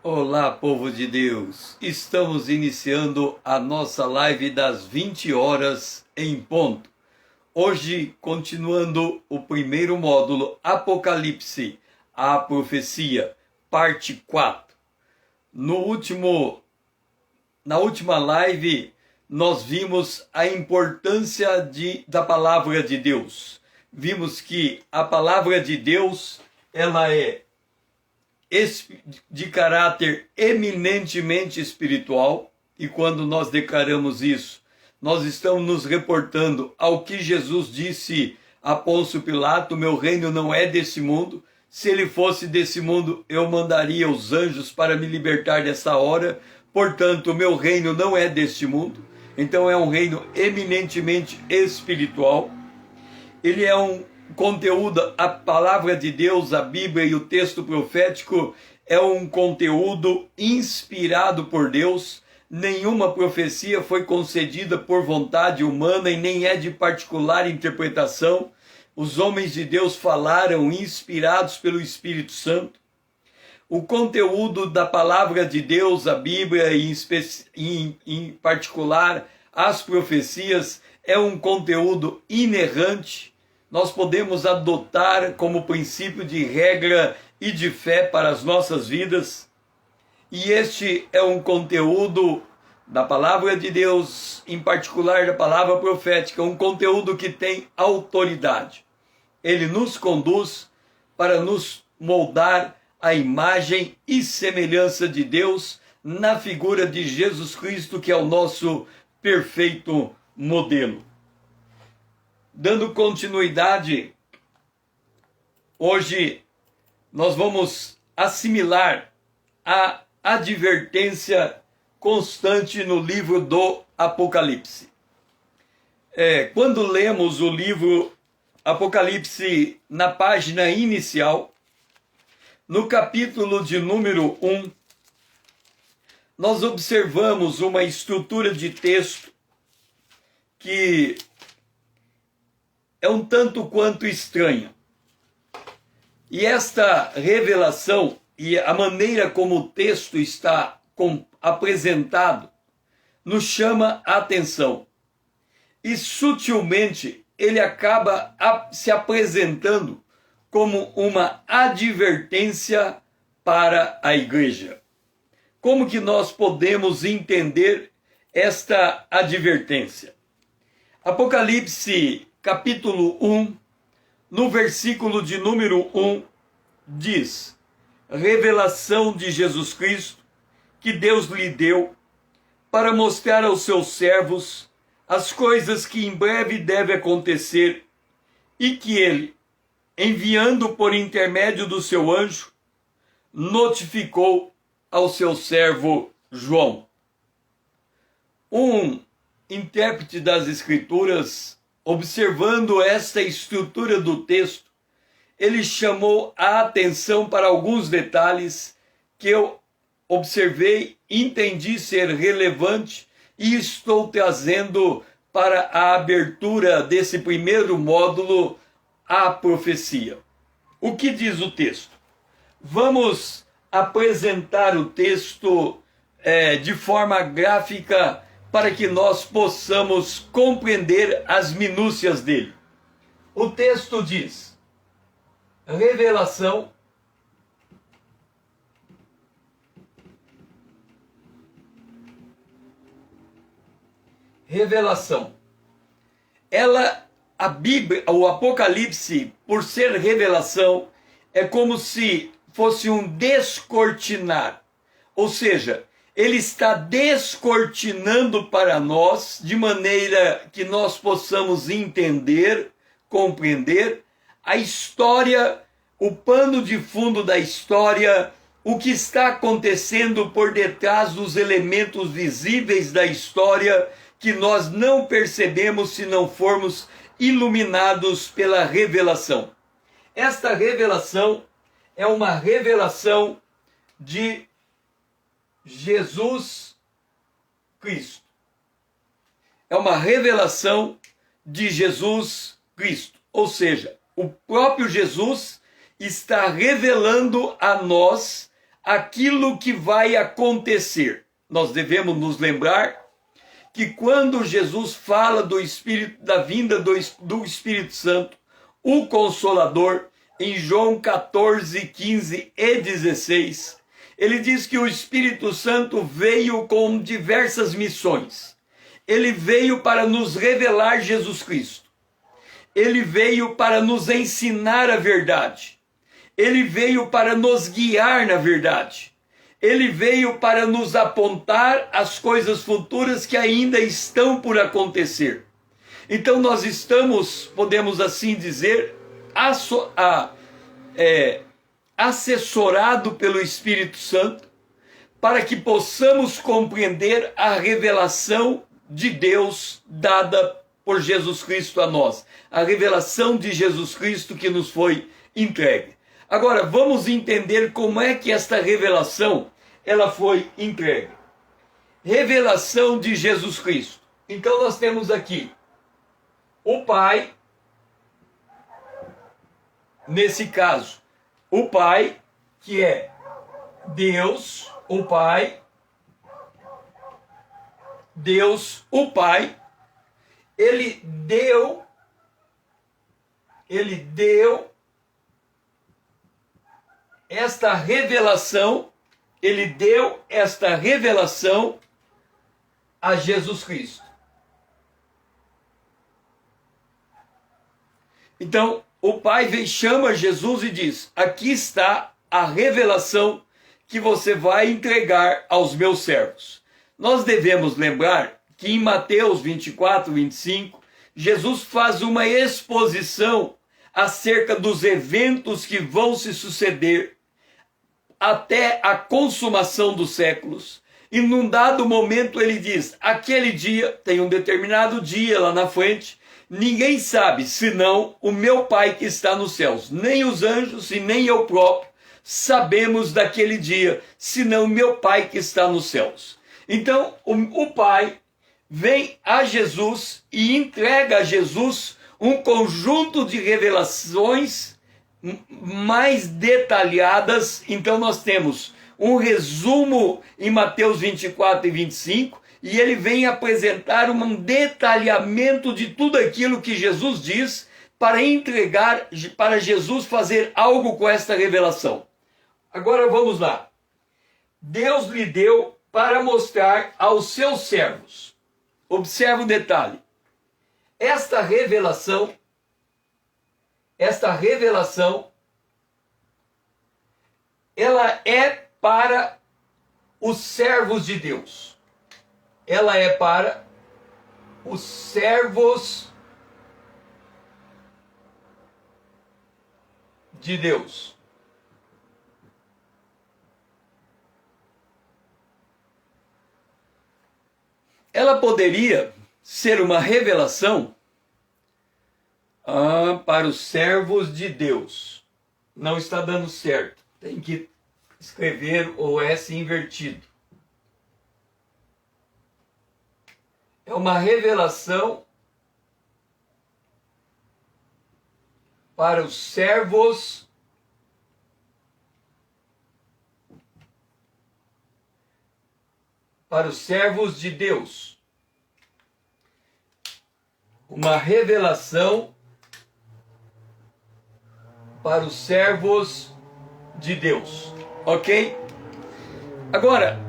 Olá, povo de Deus! Estamos iniciando a nossa live das 20 horas em ponto. Hoje, continuando o primeiro módulo, Apocalipse, a profecia, parte 4. Na última live, nós vimos a importância da palavra de Deus. Vimos que a palavra de Deus, ela é de caráter eminentemente espiritual, e quando nós declaramos isso, nós estamos nos reportando ao que Jesus disse a Pôncio Pilato: meu reino não é desse mundo, se ele fosse desse mundo eu mandaria os anjos para me libertar dessa hora, portanto meu reino não é deste mundo. Então é um reino eminentemente espiritual. Ele é um conteúdo, a palavra de Deus, a Bíblia e o texto profético é um conteúdo inspirado por Deus. Nenhuma profecia foi concedida por vontade humana e nem é de particular interpretação. Os homens de Deus falaram inspirados pelo Espírito Santo. O conteúdo da palavra de Deus, a Bíblia e em particular as profecias, é um conteúdo inerrante. Nós podemos adotar como princípio de regra e de fé para as nossas vidas. E este é um conteúdo da palavra de Deus, em particular da palavra profética, um conteúdo que tem autoridade. Ele nos conduz para nos moldar a imagem e semelhança de Deus na figura de Jesus Cristo, que é o nosso perfeito modelo. Dando continuidade, hoje nós vamos assimilar a advertência constante no livro do Apocalipse. Quando lemos o livro Apocalipse na página inicial, no capítulo de número 1, nós observamos uma estrutura de texto que é um tanto quanto estranha. E esta revelação e a maneira como o texto está apresentado nos chama a atenção. E sutilmente ele acaba se apresentando como uma advertência para a igreja. Como que nós podemos entender esta advertência? Apocalipse capítulo 1, no versículo de número 1, diz: revelação de Jesus Cristo, que Deus lhe deu, para mostrar aos seus servos as coisas que em breve devem acontecer, e que ele, enviando por intermédio do seu anjo, notificou ao seu servo João. Um intérprete das Escrituras, observando esta estrutura do texto, ele chamou a atenção para alguns detalhes que eu observei, entendi ser relevante e estou trazendo para a abertura desse primeiro módulo, a profecia. O que diz o texto? Vamos apresentar o texto de forma gráfica para que nós possamos compreender as minúcias dele. O texto diz: revelação a Bíblia, o Apocalipse, por ser revelação, é como se fosse um descortinar, ou seja, ele está descortinando para nós, de maneira que nós possamos entender, compreender a história, o pano de fundo da história, o que está acontecendo por detrás dos elementos visíveis da história, que nós não percebemos se não formos iluminados pela revelação. Esta revelação é uma revelação de Jesus Cristo. É uma revelação de Jesus Cristo. Ou seja, o próprio Jesus está revelando a nós aquilo que vai acontecer. Nós devemos nos lembrar que quando Jesus fala do Espírito, da vinda do Espírito Santo, o Consolador, em João 14, 15 e 16, ele diz que o Espírito Santo veio com diversas missões. Ele veio para nos revelar Jesus Cristo. Ele veio para nos ensinar a verdade. Ele veio para nos guiar na verdade. Ele veio para nos apontar as coisas futuras que ainda estão por acontecer. Então nós estamos, podemos assim dizer, assessorado pelo Espírito Santo para que possamos compreender a revelação de Deus dada por Jesus Cristo a nós. A revelação de Jesus Cristo que nos foi entregue. Agora, vamos entender como é que esta revelação ela foi entregue. Revelação de Jesus Cristo. Então nós temos aqui o Pai, nesse caso, o Pai, que é Deus, o Pai, Deus, o Pai, ele deu esta revelação, ele deu esta revelação a Jesus Cristo. Então, o Pai chama Jesus e diz: aqui está a revelação que você vai entregar aos meus servos. Nós devemos lembrar que em Mateus 24, 25, Jesus faz uma exposição acerca dos eventos que vão se suceder até a consumação dos séculos. E num dado momento ele diz: aquele dia, tem um determinado dia lá na frente, ninguém sabe senão o meu Pai que está nos céus. Nem os anjos e nem eu próprio sabemos daquele dia, senão o meu Pai que está nos céus. Então o Pai vem a Jesus e entrega a Jesus um conjunto de revelações mais detalhadas. Então nós temos um resumo em Mateus 24 e 25, e ele vem apresentar um detalhamento de tudo aquilo que Jesus diz para entregar, para Jesus fazer algo com esta revelação. Agora vamos lá. Deus lhe deu para mostrar aos seus servos. Observe o detalhe. Esta revelação, ela é para os servos de Deus. Ela é para os servos de Deus. Ela poderia ser uma revelação para os servos de Deus. Não está dando certo. Tem que escrever o S invertido. É uma revelação para os servos de Deus. Uma revelação para os servos de Deus. Ok? Agora,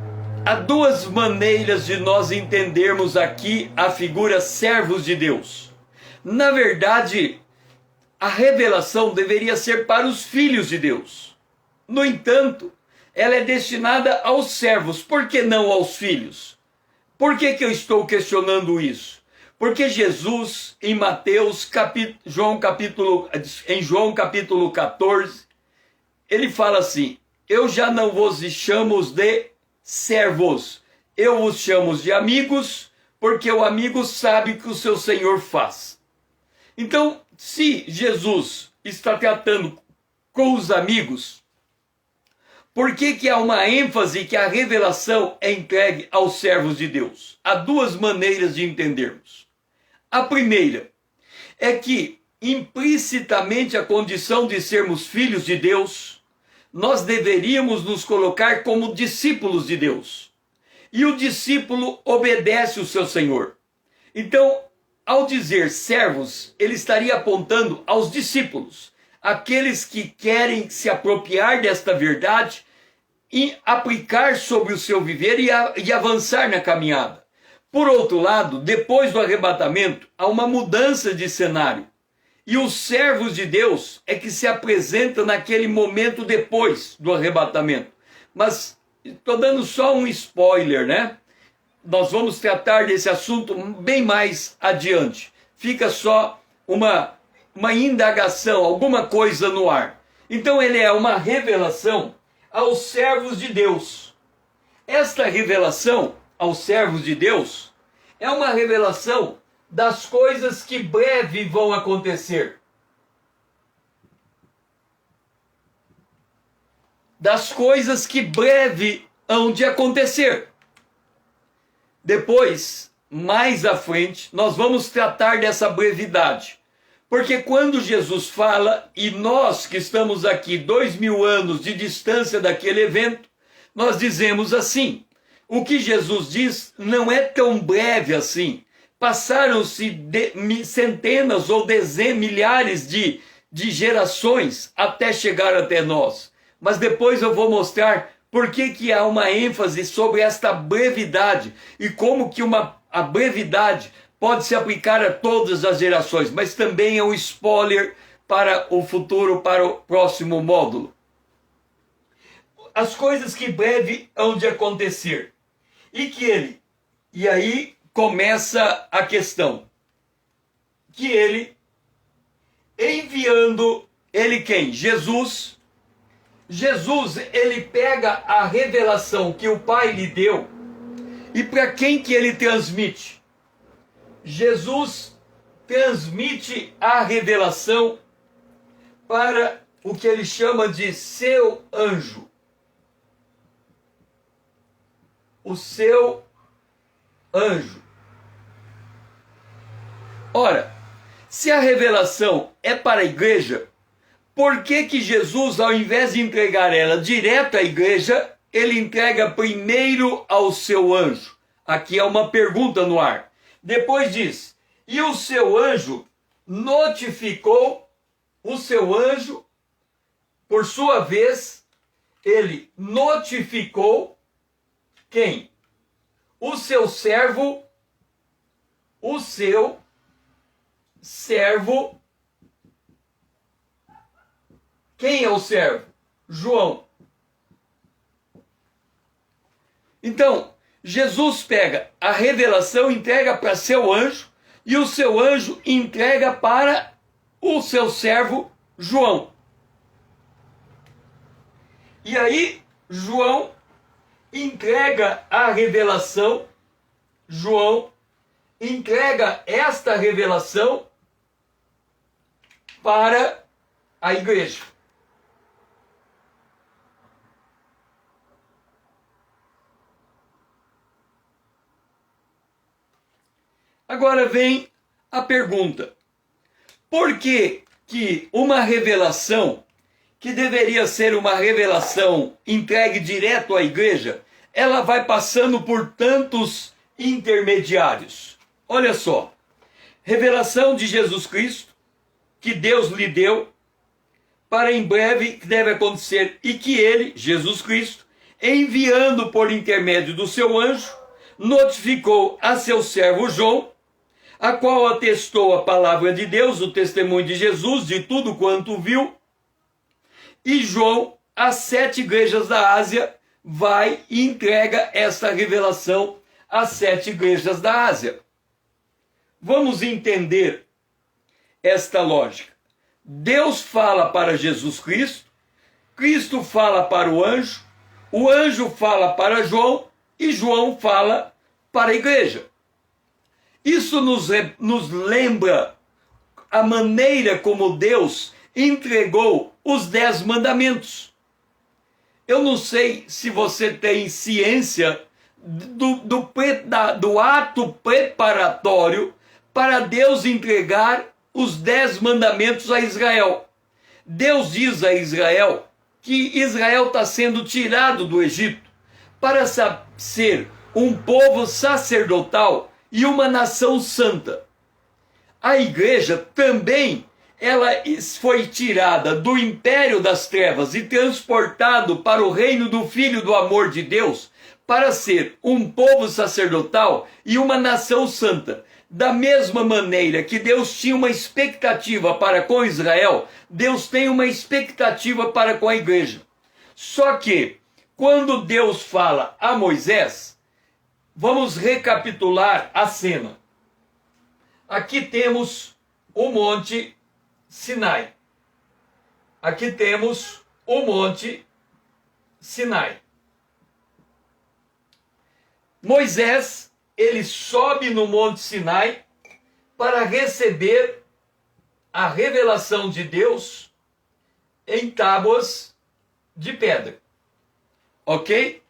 há duas maneiras de nós entendermos aqui a figura servos de Deus. Na verdade, a revelação deveria ser para os filhos de Deus. No entanto, ela é destinada aos servos. Por que não aos filhos? Por que eu estou questionando isso? Porque Jesus, em João capítulo 14, ele fala assim: eu já não vos chamo de servos, eu vos chamo de amigos, porque o amigo sabe o que o seu Senhor faz. Então, se Jesus está tratando com os amigos, por que há uma ênfase que a revelação é entregue aos servos de Deus? Há duas maneiras de entendermos. A primeira é que, implicitamente, a condição de sermos filhos de Deus nós deveríamos nos colocar como discípulos de Deus. E o discípulo obedece o seu Senhor. Então, ao dizer servos, ele estaria apontando aos discípulos, aqueles que querem se apropriar desta verdade e aplicar sobre o seu viver e avançar na caminhada. Por outro lado, depois do arrebatamento, há uma mudança de cenário. E os servos de Deus é que se apresentam naquele momento depois do arrebatamento. Mas estou dando só um spoiler, né? Nós vamos tratar desse assunto bem mais adiante. Fica só uma indagação, alguma coisa no ar. Então ele é uma revelação aos servos de Deus. Esta revelação aos servos de Deus é uma revelação das coisas que breve vão acontecer. Das coisas que breve hão de acontecer. Depois, mais à frente, nós vamos tratar dessa brevidade. Porque quando Jesus fala, e nós que estamos aqui 2000 anos de distância daquele evento, nós dizemos assim: o que Jesus diz não é tão breve assim. Passaram-se centenas ou milhares de gerações até chegar até nós. Mas depois eu vou mostrar por que há uma ênfase sobre esta brevidade e como que a brevidade pode se aplicar a todas as gerações, mas também é um spoiler para o futuro, para o próximo módulo. As coisas que breve hão de acontecer. E aí começa a questão. Que ele, enviando, ele quem? Jesus. Jesus, ele pega a revelação que o Pai lhe deu. E para quem que ele transmite? Jesus transmite a revelação para o que ele chama de seu anjo. O seu anjo. Ora, se a revelação é para a igreja, por que Jesus, ao invés de entregar ela direto à igreja, ele entrega primeiro ao seu anjo? Aqui é uma pergunta no ar. Depois diz: e o seu anjo notificou, o seu anjo, por sua vez, ele notificou quem? O seu servo, Quem é o servo? João. Então, Jesus pega a revelação, entrega para seu anjo, e o seu anjo entrega para o seu servo João. E aí, João entrega a revelação, João entrega esta revelação para a igreja. Agora vem a pergunta: por que uma revelação que deveria ser uma revelação entregue direto à igreja, ela vai passando por tantos intermediários? Olha só, revelação de Jesus Cristo, que Deus lhe deu, para em breve que deve acontecer, e que ele, Jesus Cristo, enviando por intermédio do seu anjo, notificou a seu servo João, a qual atestou a palavra de Deus, o testemunho de Jesus, de tudo quanto viu. E João, às 7 igrejas da Ásia, vai e entrega essa revelação às 7 igrejas da Ásia. Vamos entender esta lógica. Deus fala para Jesus Cristo, Cristo fala para o anjo fala para João, e João fala para a igreja. Isso nos lembra a maneira como Deus entregou os 10 mandamentos. Eu não sei se você tem ciência do ato preparatório para Deus entregar os 10 mandamentos a Israel. Deus diz a Israel que Israel está sendo tirado do Egito para ser um povo sacerdotal e uma nação santa. A igreja também, ela foi tirada do império das trevas e transportado para o reino do Filho do amor de Deus, para ser um povo sacerdotal e uma nação santa. Da mesma maneira que Deus tinha uma expectativa para com Israel, Deus tem uma expectativa para com a igreja. Só que, quando Deus fala a Moisés, vamos recapitular a cena. Aqui temos o Monte Sinai. Aqui temos o Monte Sinai. Moisés, ele sobe no Monte Sinai para receber a revelação de Deus em tábuas de pedra. Ok?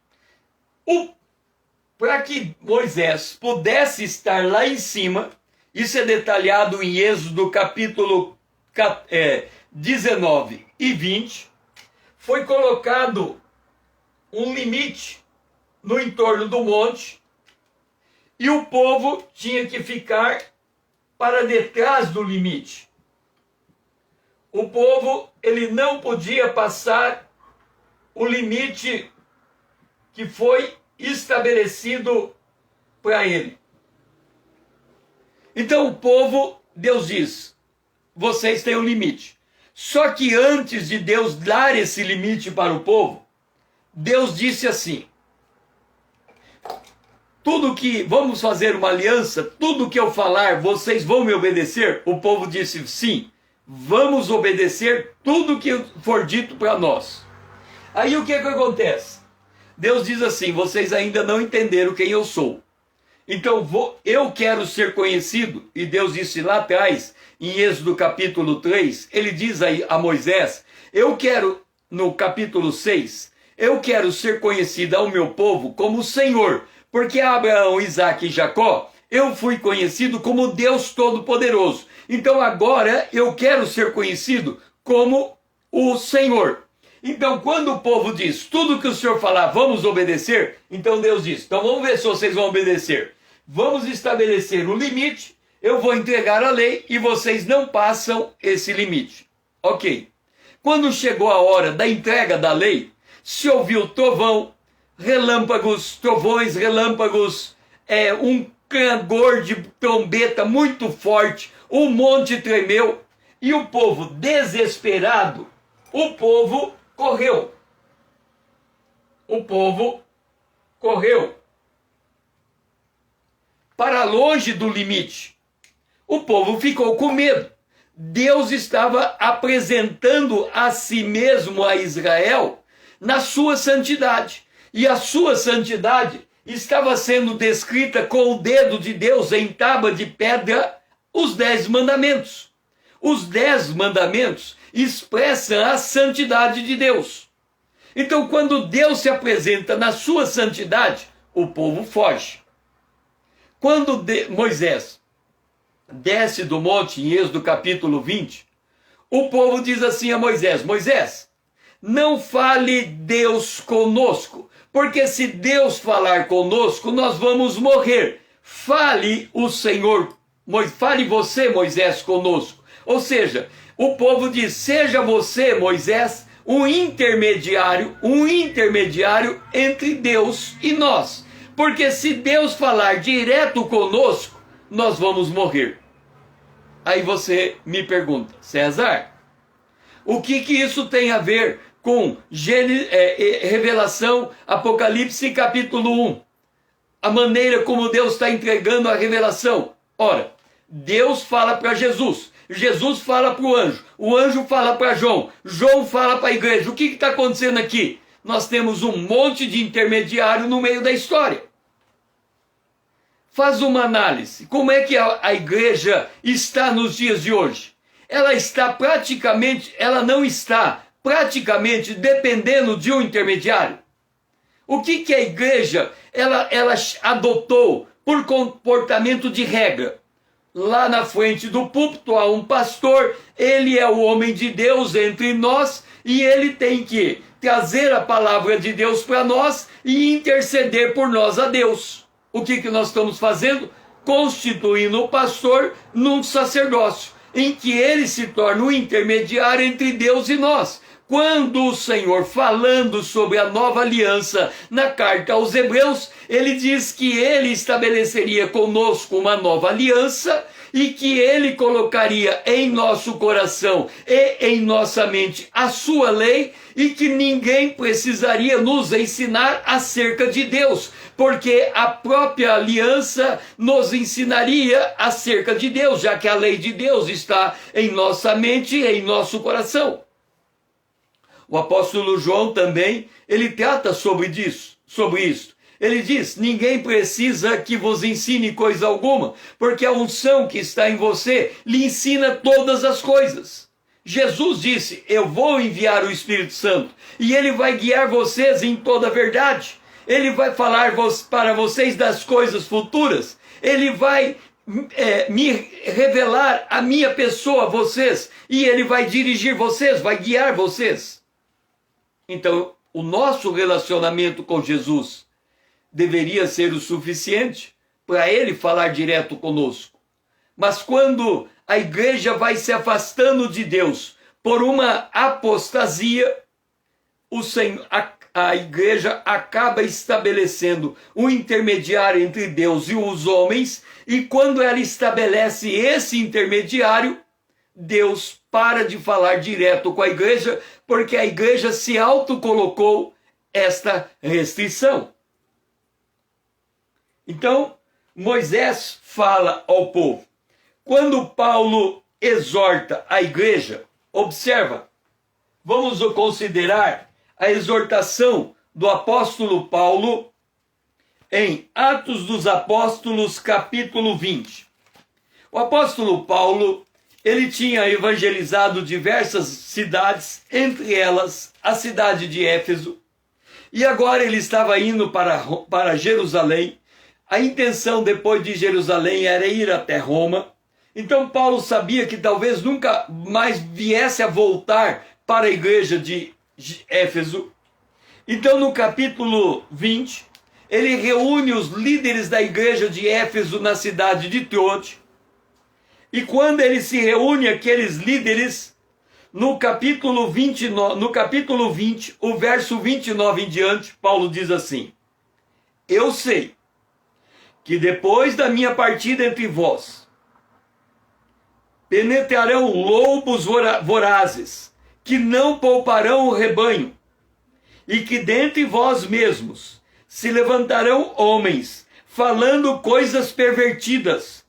Para que Moisés pudesse estar lá em cima, isso é detalhado em Êxodo capítulo 19 e 20, foi colocado um limite no entorno do monte, e o povo tinha que ficar para detrás do limite. O povo, ele não podia passar o limite que foi estabelecido para ele. Então o povo, Deus diz, vocês têm um limite. Só que antes de Deus dar esse limite para o povo, Deus disse assim: tudo que, vamos fazer uma aliança, tudo que eu falar, vocês vão me obedecer? O povo disse sim, vamos obedecer tudo que for dito para nós. Aí o que acontece? Deus diz assim: vocês ainda não entenderam quem eu sou. Então eu quero ser conhecido, e Deus disse lá atrás, em Êxodo capítulo 3, ele diz aí a Moisés, eu quero, no capítulo 6, eu quero ser conhecido ao meu povo como Senhor, porque a Abraão, Isaque e Jacó, eu fui conhecido como Deus Todo-Poderoso. Então agora eu quero ser conhecido como o Senhor. Então quando o povo diz, tudo que o Senhor falar, vamos obedecer, então Deus diz, então vamos ver se vocês vão obedecer. Vamos estabelecer o limite, eu vou entregar a lei e vocês não passam esse limite. Ok. Quando chegou a hora da entrega da lei, se ouviu trovão, relâmpagos, trovões, relâmpagos, um clangor de trombeta muito forte, o monte tremeu e o povo desesperado, o povo correu. O povo correu para longe do limite. O povo ficou com medo. Deus estava apresentando a si mesmo a Israel na sua santidade. E a sua santidade estava sendo descrita com o dedo de Deus em tábua de pedra, os 10 mandamentos. Os 10 mandamentos expressam a santidade de Deus. Então, quando Deus se apresenta na sua santidade, o povo foge. Quando Moisés desce do monte, em Êxodo capítulo 20, o povo diz assim a Moisés, Moisés, não fale Deus conosco, porque se Deus falar conosco, nós vamos morrer. Fale o Senhor, fale você, Moisés, conosco. Ou seja, o povo diz, seja você, Moisés, um intermediário entre Deus e nós. Porque se Deus falar direto conosco, nós vamos morrer. Aí você me pergunta, César, o que isso tem a ver com Revelação, Apocalipse capítulo 1? A maneira como Deus está entregando a revelação. Ora, Deus fala para Jesus, Jesus fala para o anjo fala para João, João fala para a igreja. O que está acontecendo aqui? Nós temos um monte de intermediário no meio da história. Faz uma análise. Como é que a igreja está nos dias de hoje? Ela não está praticamente dependendo de um intermediário. O que a igreja ela adotou por comportamento de regra? Lá na frente do púlpito há um pastor, ele é o homem de Deus entre nós e ele tem que trazer a palavra de Deus para nós e interceder por nós a Deus. O que nós estamos fazendo? Constituindo o pastor num sacerdócio, em que ele se torna o intermediário entre Deus e nós. Quando o Senhor, falando sobre a nova aliança na carta aos Hebreus, ele diz que ele estabeleceria conosco uma nova aliança e que ele colocaria em nosso coração e em nossa mente a sua lei e que ninguém precisaria nos ensinar acerca de Deus, porque a própria aliança nos ensinaria acerca de Deus, já que a lei de Deus está em nossa mente e em nosso coração. O apóstolo João também, ele trata sobre isso. Ele diz, ninguém precisa que vos ensine coisa alguma, porque a unção que está em você lhe ensina todas as coisas. Jesus disse, eu vou enviar o Espírito Santo, e ele vai guiar vocês em toda a verdade. Ele vai falar para vocês das coisas futuras. Ele vai me revelar a minha pessoa a vocês, e ele vai dirigir vocês, vai guiar vocês. Então, o nosso relacionamento com Jesus deveria ser o suficiente para ele falar direto conosco. Mas quando a igreja vai se afastando de Deus por uma apostasia, a igreja acaba estabelecendo um intermediário entre Deus e os homens, e quando ela estabelece esse intermediário, Deus para de falar direto com a igreja, porque a igreja se autocolocou esta restrição. Então, Moisés fala ao povo. Quando Paulo exorta a igreja, observa, vamos considerar a exortação do apóstolo Paulo em Atos dos Apóstolos, capítulo 20. O apóstolo Paulo, ele tinha evangelizado diversas cidades, entre elas a cidade de Éfeso, e agora ele estava indo para Jerusalém. A intenção depois de Jerusalém era ir até Roma. Então Paulo sabia que talvez nunca mais viesse a voltar para a igreja de Éfeso. Então no capítulo 20, ele reúne os líderes da igreja de Éfeso na cidade de Troade. E quando ele se reúne aqueles líderes, no capítulo 20, o verso 29 em diante, Paulo diz assim: eu sei que depois da minha partida entre vós, penetrarão lobos vorazes, que não pouparão o rebanho, e que dentre vós mesmos se levantarão homens, falando coisas pervertidas,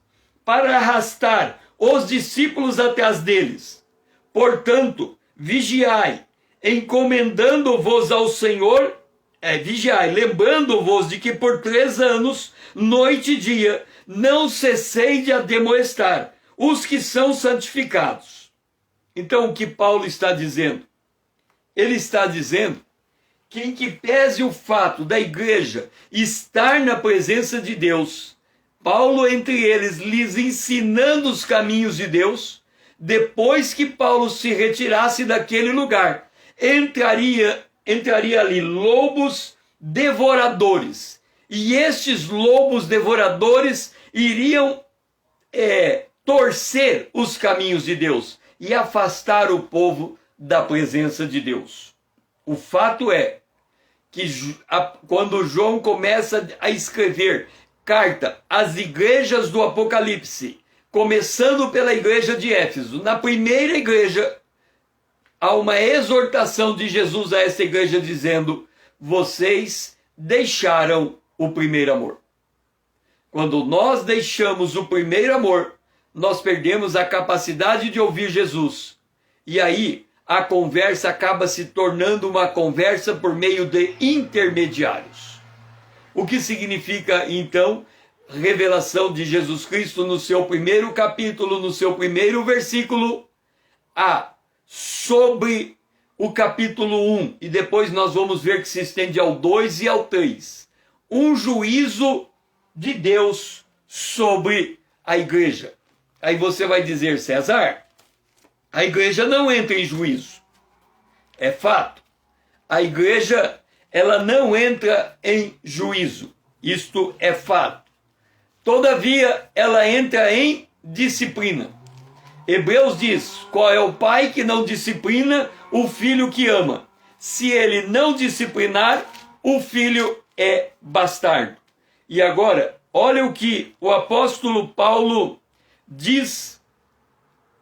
para arrastar os discípulos atrás deles. Portanto, vigiai, encomendando-vos ao Senhor, vigiai, lembrando-vos de que por 3 anos, noite e dia, não cessei de admoestar os que são santificados. Então, o que Paulo está dizendo? Ele está dizendo que, em que pese o fato da igreja estar na presença de Deus, Paulo entre eles lhes ensinando os caminhos de Deus, depois que Paulo se retirasse daquele lugar, entraria ali lobos devoradores, e estes lobos devoradores iriam torcer os caminhos de Deus e afastar o povo da presença de Deus. O fato é que quando João começa a escrever carta às igrejas do Apocalipse, começando pela igreja de Éfeso, na primeira igreja, há uma exortação de Jesus a essa igreja dizendo: vocês deixaram o primeiro amor. Quando nós deixamos o primeiro amor, nós perdemos a capacidade de ouvir Jesus. E aí a conversa acaba se tornando uma conversa por meio de intermediários. O que significa, então, revelação de Jesus Cristo no seu primeiro capítulo, no seu primeiro versículo, sobre o capítulo 1, e depois nós vamos ver que se estende ao 2 e ao 3. Um juízo de Deus sobre a igreja. Aí você vai dizer: César, a igreja não entra em juízo. É fato. A igreja, ela não entra em juízo. Isto é fato. Todavia, ela entra em disciplina. Hebreus diz: qual é o pai que não disciplina o filho que ama? Se ele não disciplinar, o filho é bastardo. E agora, olha o que o apóstolo Paulo diz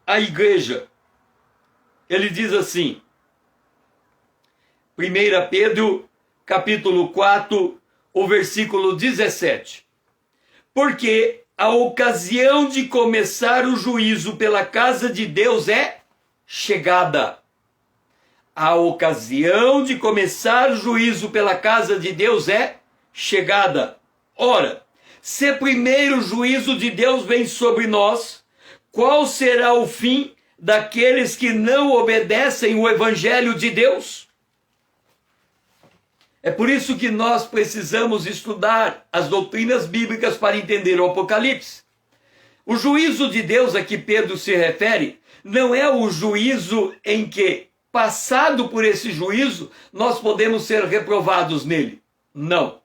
à igreja. Ele diz assim, 1 Pedro, capítulo 4, o versículo 17. Porque a ocasião de começar o juízo pela casa de Deus é chegada. A ocasião de começar o juízo pela casa de Deus é chegada. Ora, se primeiro o juízo de Deus vem sobre nós, qual será o fim daqueles que não obedecem o evangelho de Deus? É por isso que nós precisamos estudar as doutrinas bíblicas para entender o Apocalipse. O juízo de Deus a que Pedro se refere não é o juízo em que, passado por esse juízo, nós podemos ser reprovados nele. Não.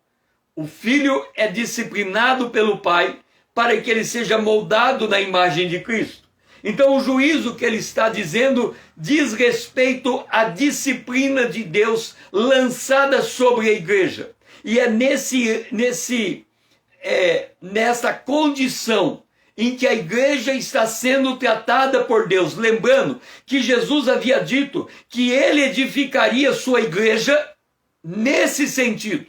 O filho é disciplinado pelo pai para que ele seja moldado na imagem de Cristo. Então o juízo que ele está dizendo diz respeito à disciplina de Deus lançada sobre a igreja. E é nessa condição em que a igreja está sendo tratada por Deus. Lembrando que Jesus havia dito que ele edificaria sua igreja nesse sentido.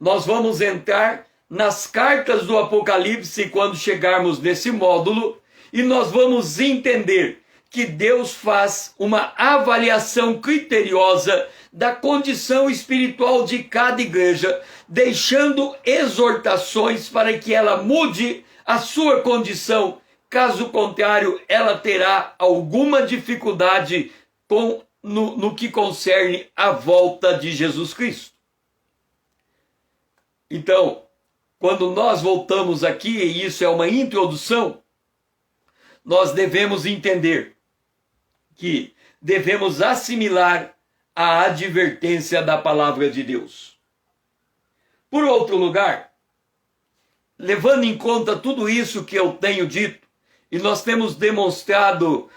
Nós vamos entrar nas cartas do Apocalipse quando chegarmos nesse módulo e nós vamos entender que Deus faz uma avaliação criteriosa da condição espiritual de cada igreja, deixando exortações para que ela mude a sua condição. Caso contrário, ela terá alguma dificuldade no que concerne a volta de Jesus Cristo. Então, quando nós voltamos aqui, e isso é uma introdução, nós devemos entender que devemos assimilar a advertência da palavra de Deus. Por outro lugar, levando em conta tudo isso que eu tenho dito, e nós temos demonstrado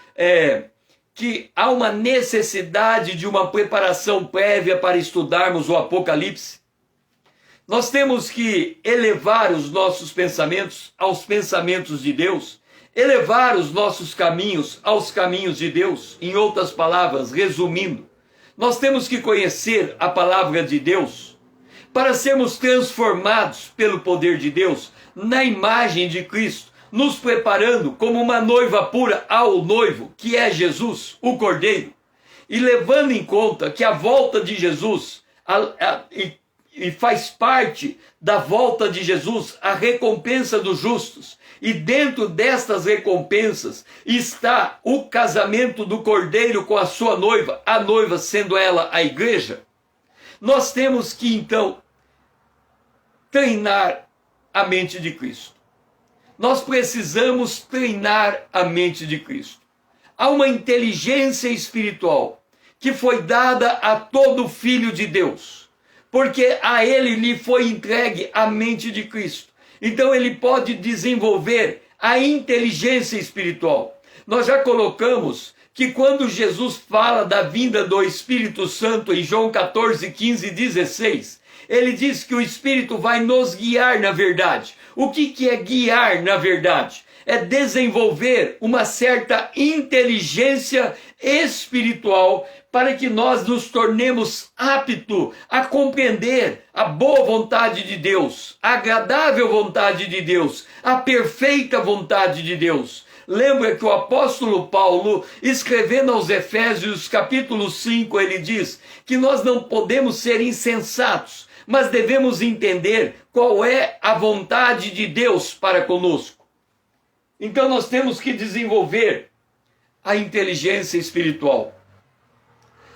que há uma necessidade de uma preparação prévia para estudarmos o Apocalipse, nós temos que elevar os nossos pensamentos aos pensamentos de Deus, elevar os nossos caminhos aos caminhos de Deus. Em outras palavras, resumindo, nós temos que conhecer a palavra de Deus para sermos transformados pelo poder de Deus na imagem de Cristo, nos preparando como uma noiva pura ao noivo, que é Jesus, o Cordeiro. E levando em conta que a volta de Jesus e faz parte da volta de Jesus a recompensa dos justos. E dentro destas recompensas está o casamento do Cordeiro com a sua noiva, a noiva sendo ela a igreja. Nós temos que então treinar a mente de Cristo. Nós precisamos treinar a mente de Cristo. Há uma inteligência espiritual que foi dada a todo filho de Deus, porque a ele lhe foi entregue a mente de Cristo. Então ele pode desenvolver a inteligência espiritual. Nós já colocamos que quando Jesus fala da vinda do Espírito Santo em João 14, 15 e 16, ele diz que o Espírito vai nos guiar na verdade. O que é guiar na verdade? É desenvolver uma certa inteligência espiritual para que nós nos tornemos aptos a compreender a boa vontade de Deus, a agradável vontade de Deus, a perfeita vontade de Deus. Lembra que o apóstolo Paulo, escrevendo aos Efésios capítulo 5, ele diz que nós não podemos ser insensatos, mas devemos entender qual é a vontade de Deus para conosco. Então nós temos que desenvolver a inteligência espiritual.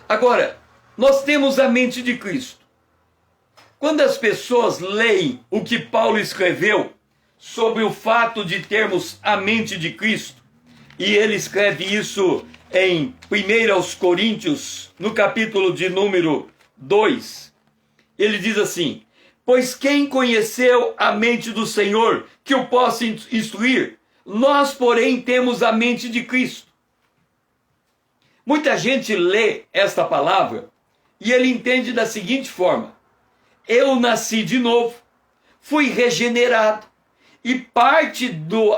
Agora, nós temos a mente de Cristo. Quando as pessoas leem o que Paulo escreveu sobre o fato de termos a mente de Cristo, e ele escreve isso em 1 aos Coríntios, no capítulo de número 2, ele diz assim: pois quem conheceu a mente do Senhor que o possa instruir? Nós, porém, temos a mente de Cristo. Muita gente lê esta palavra e ele entende da seguinte forma: eu nasci de novo, fui regenerado, e parte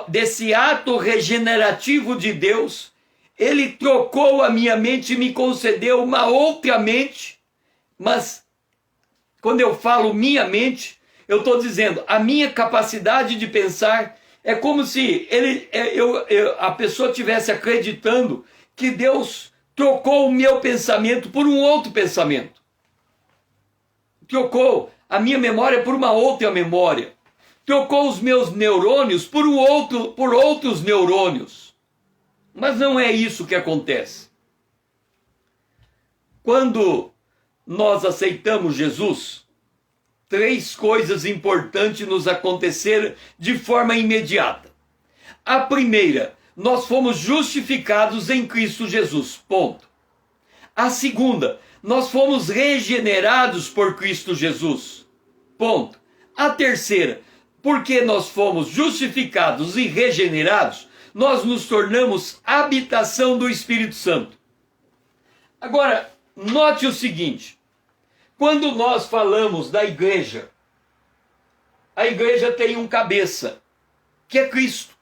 desse ato regenerativo de Deus, ele trocou a minha mente e me concedeu uma outra mente. Mas quando eu falo minha mente, eu estou dizendo a minha capacidade de pensar. É como se a pessoa estivesse acreditando que Deus trocou o meu pensamento por um outro pensamento. Trocou a minha memória por uma outra memória. Trocou os meus neurônios por outros neurônios. Mas não é isso que acontece. Quando nós aceitamos Jesus, 3 coisas importantes nos aconteceram de forma imediata. A primeira, nós fomos justificados em Cristo Jesus, ponto. A segunda, nós fomos regenerados por Cristo Jesus, ponto. A terceira, porque nós fomos justificados e regenerados, nós nos tornamos habitação do Espírito Santo. Agora, note o seguinte: quando nós falamos da igreja, a igreja tem um cabeça, que é Cristo.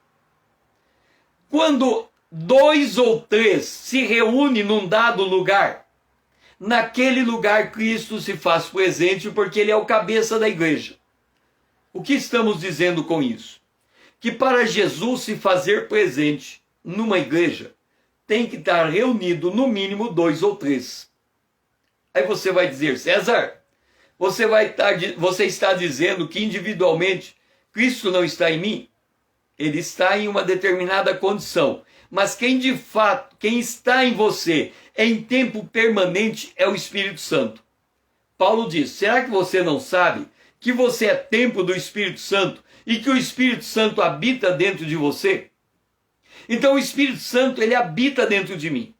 Quando 2 ou 3 se reúnem num dado lugar, naquele lugar Cristo se faz presente, porque ele é o cabeça da igreja. O que estamos dizendo com isso? Que para Jesus se fazer presente numa igreja, tem que estar reunido no mínimo 2 ou 3. Aí você vai dizer: César, você está dizendo que individualmente Cristo não está em mim? Ele está em uma determinada condição. Mas quem de fato, quem está em você em tempo permanente é o Espírito Santo. Paulo diz: será que você não sabe que você é templo do Espírito Santo e que o Espírito Santo habita dentro de você? Então o Espírito Santo, ele habita dentro de mim.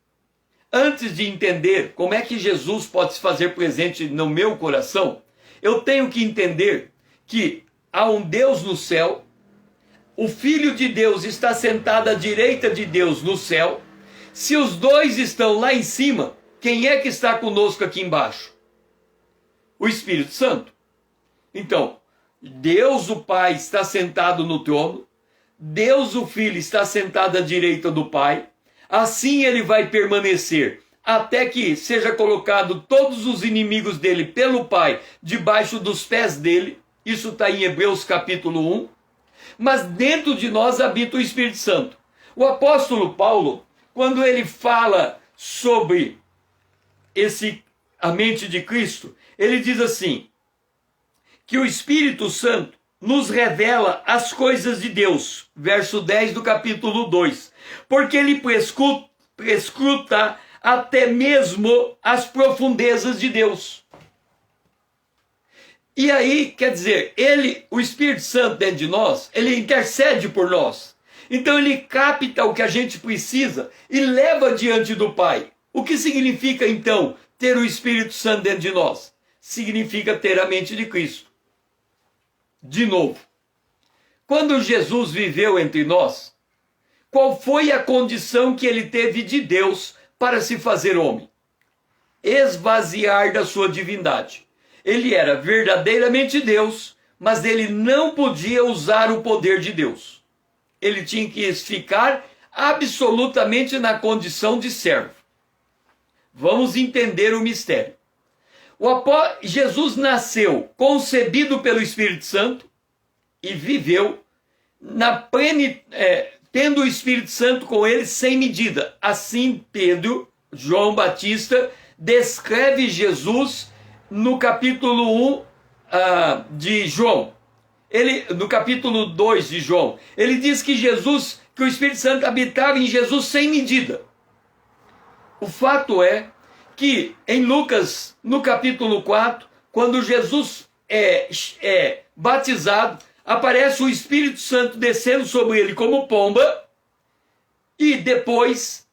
Antes de entender como é que Jesus pode se fazer presente no meu coração, eu tenho que entender que há um Deus no céu, o Filho de Deus está sentado à direita de Deus no céu. Se os dois estão lá em cima, quem é que está conosco aqui embaixo? O Espírito Santo. Então, Deus o Pai está sentado no trono, Deus o Filho está sentado à direita do Pai. Assim ele vai permanecer até que seja colocado todos os inimigos dele pelo Pai debaixo dos pés dele. Isso está em Hebreus capítulo 1. Mas dentro de nós habita o Espírito Santo. O apóstolo Paulo, quando ele fala sobre a mente de Cristo, ele diz assim, que o Espírito Santo nos revela as coisas de Deus. Verso 10 do capítulo 2. Porque ele prescruta até mesmo as profundezas de Deus. E aí, quer dizer, o Espírito Santo dentro de nós, ele intercede por nós. Então ele capta o que a gente precisa e leva diante do Pai. O que significa então ter o Espírito Santo dentro de nós? Significa ter a mente de Cristo. De novo, quando Jesus viveu entre nós, qual foi a condição que ele teve de Deus para se fazer homem? Esvaziar da sua divindade. Ele era verdadeiramente Deus, mas ele não podia usar o poder de Deus. Ele tinha que ficar absolutamente na condição de servo. Vamos entender o mistério. Jesus nasceu concebido pelo Espírito Santo e viveu tendo o Espírito Santo com ele sem medida. Assim, João Batista descreve Jesus no capítulo 1 de João. No capítulo 2 de João, ele diz que o Espírito Santo habitava em Jesus sem medida. O fato é que em Lucas, no capítulo 4, quando Jesus é batizado, aparece o Espírito Santo descendo sobre ele como pomba, e depois,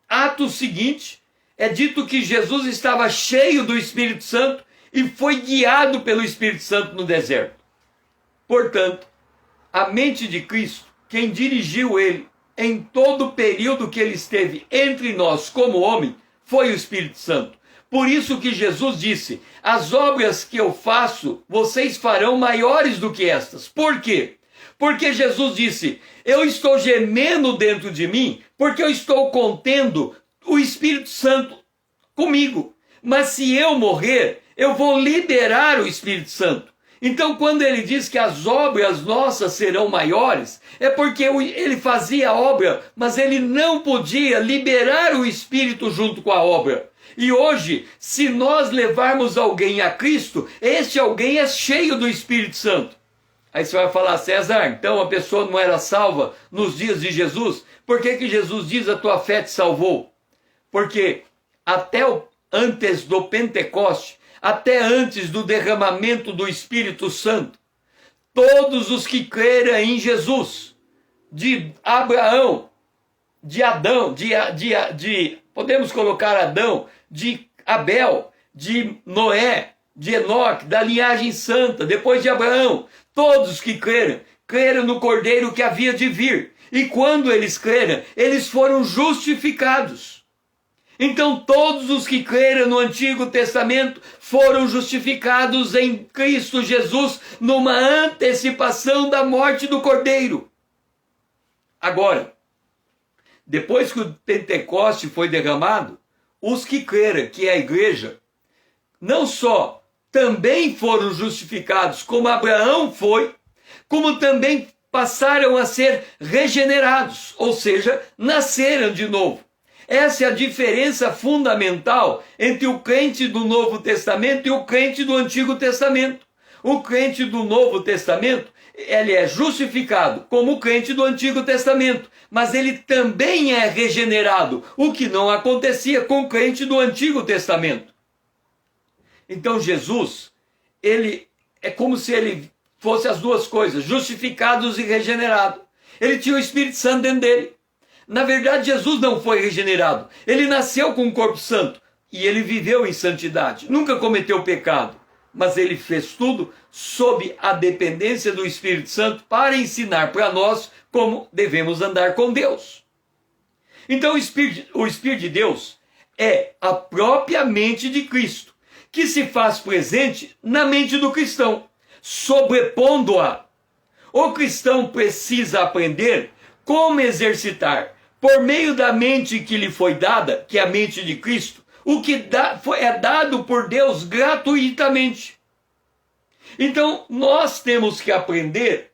ato seguinte, é dito que Jesus estava cheio do Espírito Santo e foi guiado pelo Espírito Santo no deserto. Portanto, a mente de Cristo, quem dirigiu ele em todo o período que ele esteve entre nós como homem, foi o Espírito Santo. Por isso que Jesus disse: as obras que eu faço, vocês farão maiores do que estas. Por quê? Porque Jesus disse: eu estou gemendo dentro de mim, porque eu estou contendo o Espírito Santo comigo. Mas se eu morrer, eu vou liberar o Espírito Santo. Então, quando ele diz que as obras nossas serão maiores, é porque ele fazia a obra, mas ele não podia liberar o Espírito junto com a obra. E hoje, se nós levarmos alguém a Cristo, este alguém é cheio do Espírito Santo. Aí você vai falar: César, então a pessoa não era salva nos dias de Jesus? Por que Jesus diz: a tua fé te salvou? Porque até antes do Pentecoste, até antes do derramamento do Espírito Santo, todos os que creram em Jesus, de Abraão, de Adão, podemos colocar Adão, de Abel, de Noé, de Enoque, da linhagem santa, depois de Abraão, todos que creram no Cordeiro que havia de vir. E quando eles creram, eles foram justificados. Então todos os que creram no Antigo Testamento foram justificados em Cristo Jesus, numa antecipação da morte do Cordeiro. Agora, depois que o Pentecoste foi derramado, os que creram, que é a igreja, não só também foram justificados como Abraão foi, como também passaram a ser regenerados, ou seja, nasceram de novo. Essa é a diferença fundamental entre o crente do Novo Testamento e o crente do Antigo Testamento. O crente do Novo Testamento, ele é justificado como o crente do Antigo Testamento, mas ele também é regenerado, o que não acontecia com o crente do Antigo Testamento. Então Jesus, ele é como se ele fosse as duas coisas, justificados e regenerado. Ele tinha o Espírito Santo dentro dele. Na verdade, Jesus não foi regenerado. Ele nasceu com um corpo santo e ele viveu em santidade. Nunca cometeu pecado, mas ele fez tudo sob a dependência do Espírito Santo para ensinar para nós como devemos andar com Deus. Então, o Espírito de Deus é a própria mente de Cristo, que se faz presente na mente do cristão, sobrepondo-a. O cristão precisa aprender como exercitar, por meio da mente que lhe foi dada, que é a mente de Cristo, o que é dado por Deus gratuitamente. Então, nós temos que aprender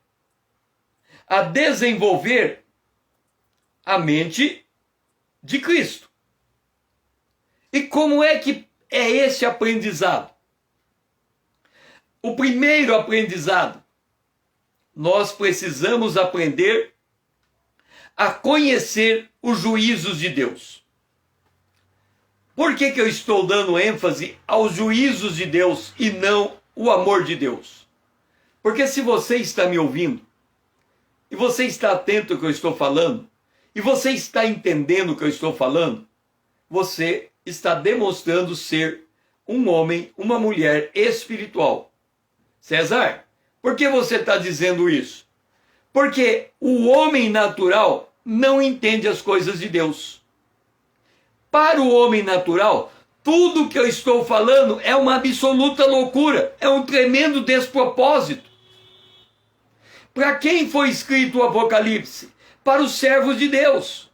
a desenvolver a mente de Cristo. E como é que é esse aprendizado? O primeiro aprendizado, nós precisamos aprender a conhecer os juízos de Deus. Por que eu estou dando ênfase aos juízos de Deus e não o amor de Deus? Porque se você está me ouvindo, e você está atento ao que eu estou falando, e você está entendendo o que eu estou falando, você está demonstrando ser um homem, uma mulher espiritual. César, por que você está dizendo isso? Porque o homem natural não entende as coisas de Deus. Para o homem natural, tudo que eu estou falando é uma absoluta loucura, é um tremendo despropósito. Para quem foi escrito o Apocalipse? Para os servos de Deus.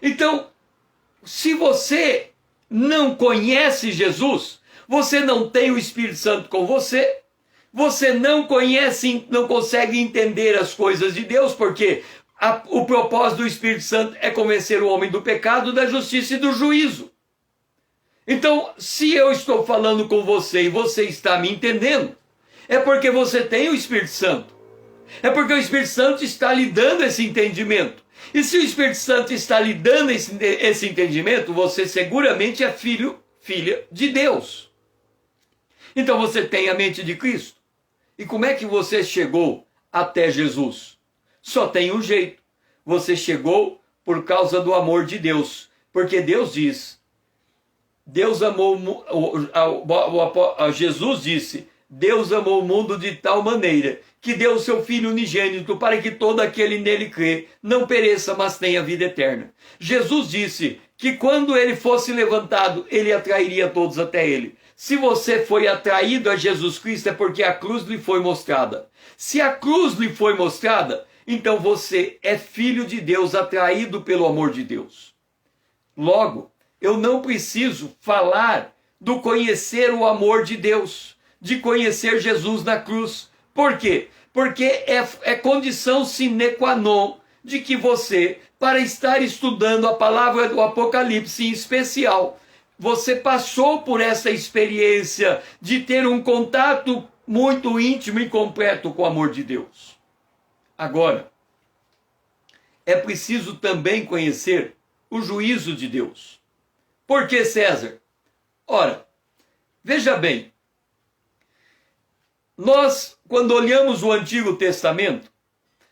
Então, se você não conhece Jesus, você não tem o Espírito Santo com você, você não conhece, não consegue entender as coisas de Deus, porque o propósito do Espírito Santo é convencer o homem do pecado, da justiça e do juízo. Então, se eu estou falando com você e você está me entendendo, é porque você tem o Espírito Santo. É porque o Espírito Santo está lhe dando esse entendimento. E se o Espírito Santo está lhe dando esse entendimento, você seguramente é filha de Deus. Então você tem a mente de Cristo. E como é que você chegou até Jesus? Só tem um jeito. Você chegou por causa do amor de Deus. Porque Deus diz Deus amou Jesus disse: Deus amou o mundo de tal maneira que deu o seu Filho unigênito para que todo aquele nele crê não pereça, mas tenha vida eterna. Jesus disse que quando ele fosse levantado, ele atrairia todos até ele. Se você foi atraído a Jesus Cristo, é porque a cruz lhe foi mostrada. Se a cruz lhe foi mostrada, então você é filho de Deus, atraído pelo amor de Deus. Logo, eu não preciso falar do conhecer o amor de Deus, de conhecer Jesus na cruz. Por quê? Porque é condição sine qua non de que você, para estar estudando a palavra do Apocalipse em especial, você passou por essa experiência de ter um contato muito íntimo e completo com o amor de Deus. Agora, é preciso também conhecer o juízo de Deus. Por que, César? Ora, veja bem, nós, quando olhamos o Antigo Testamento,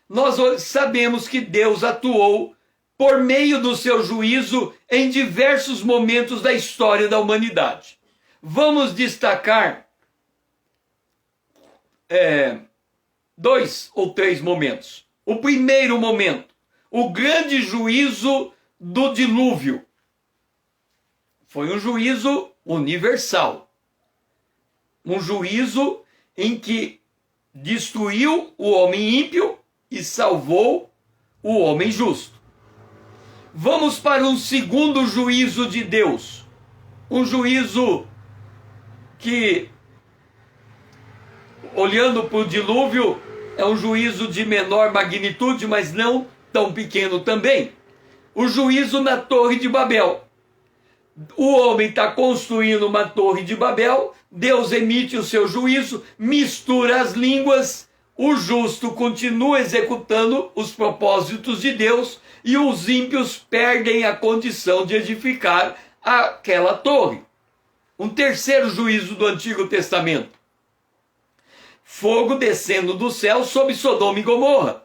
nós sabemos que Deus atuou por meio do seu juízo em diversos momentos da história da humanidade. Vamos destacar 2 ou 3 momentos. O primeiro momento, o grande juízo do dilúvio. Foi um juízo universal. Um juízo em que destruiu o homem ímpio e salvou o homem justo. Vamos para um segundo juízo de Deus. Um juízo que, olhando para o dilúvio, é um juízo de menor magnitude, mas não tão pequeno também. O juízo na Torre de Babel. O homem está construindo uma Torre de Babel, Deus emite o seu juízo, mistura as línguas, o justo continua executando os propósitos de Deus e os ímpios perdem a condição de edificar aquela torre. Um terceiro juízo do Antigo Testamento. Fogo descendo do céu sobre Sodoma e Gomorra.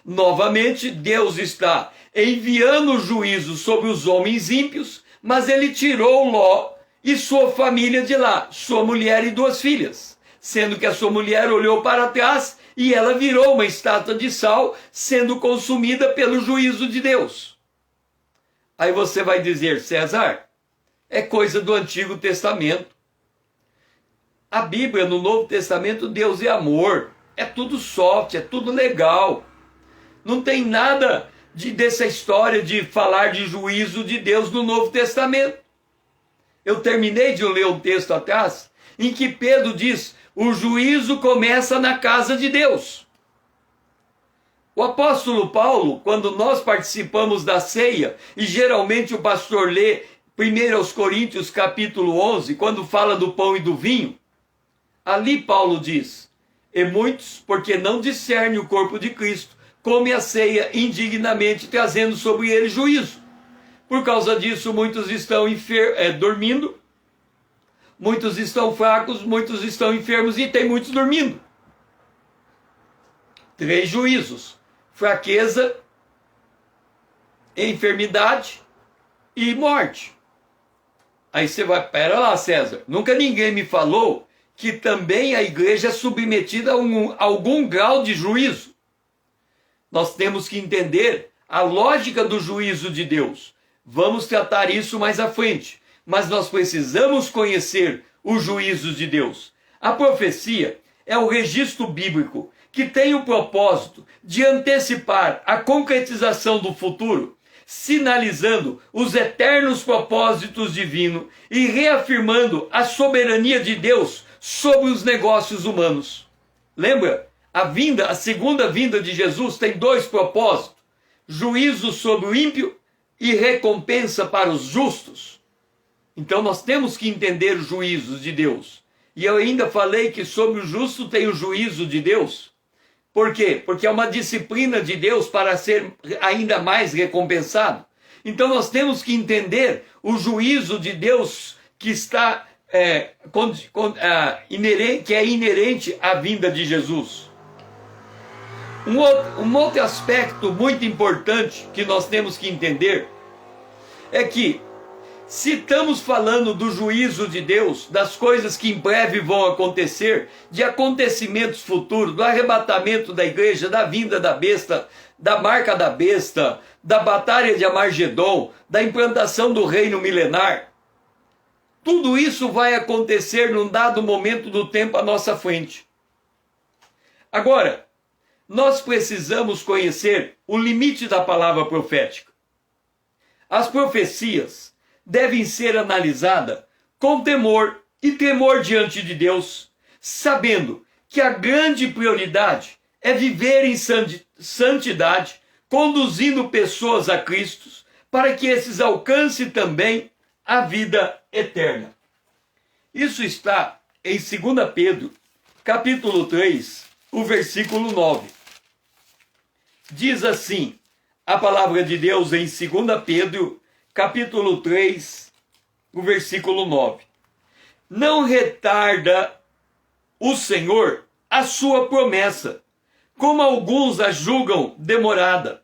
Novamente, Deus está enviando o juízo sobre os homens ímpios, mas ele tirou Ló e sua família de lá, sua mulher e 2 filhas, sendo que a sua mulher olhou para trás e ela virou uma estátua de sal, sendo consumida pelo juízo de Deus. Aí você vai dizer, César, é coisa do Antigo Testamento. A Bíblia, no Novo Testamento, Deus é amor, é tudo soft, é tudo legal. Não tem nada dessa história de falar de juízo de Deus no Novo Testamento. Eu terminei de ler um texto atrás, em que Pedro diz, o juízo começa na casa de Deus. O apóstolo Paulo, quando nós participamos da ceia, e geralmente o pastor lê 1 Coríntios capítulo 11, quando fala do pão e do vinho, ali Paulo diz, e muitos, porque não discernem o corpo de Cristo, come a ceia indignamente, trazendo sobre ele juízo. Por causa disso, muitos estão dormindo, muitos estão fracos, muitos estão enfermos e tem muitos dormindo. 3 juízos: fraqueza, enfermidade e morte. Aí você vai, pera lá, César, nunca ninguém me falou que também a igreja é submetida a algum grau de juízo. Nós temos que entender a lógica do juízo de Deus. Vamos tratar isso mais à frente. Mas nós precisamos conhecer os juízos de Deus. A profecia é o registro bíblico que tem o propósito de antecipar a concretização do futuro, sinalizando os eternos propósitos divinos e reafirmando a soberania de Deus sobre os negócios humanos. Lembra? A segunda vinda de Jesus tem 2 propósitos: juízo sobre o ímpio e recompensa para os justos. Então nós temos que entender os juízos de Deus. E eu ainda falei que sobre o justo tem o juízo de Deus. Por quê? Porque é uma disciplina de Deus para ser ainda mais recompensado. Então nós temos que entender o juízo de Deus que está que é inerente à vinda de Jesus. Um outro aspecto muito importante que nós temos que entender é que Se estamos falando do juízo de Deus, das coisas que em breve vão acontecer, de acontecimentos futuros, do arrebatamento da igreja, da vinda da besta, da marca da besta, da batalha de Amargedon, da implantação do reino milenar, tudo isso vai acontecer num dado momento do tempo à nossa frente. Agora, nós precisamos conhecer o limite da palavra profética. As profecias devem ser analisadas com temor e tremor diante de Deus, sabendo que a grande prioridade é viver em santidade, conduzindo pessoas a Cristo, para que esses alcancem também a vida eterna. Isso está em 2 Pedro, capítulo 3, o versículo 9. Diz assim, a palavra de Deus em 2 Pedro, capítulo 3, o versículo 9. Não retarda o Senhor a sua promessa, como alguns a julgam demorada.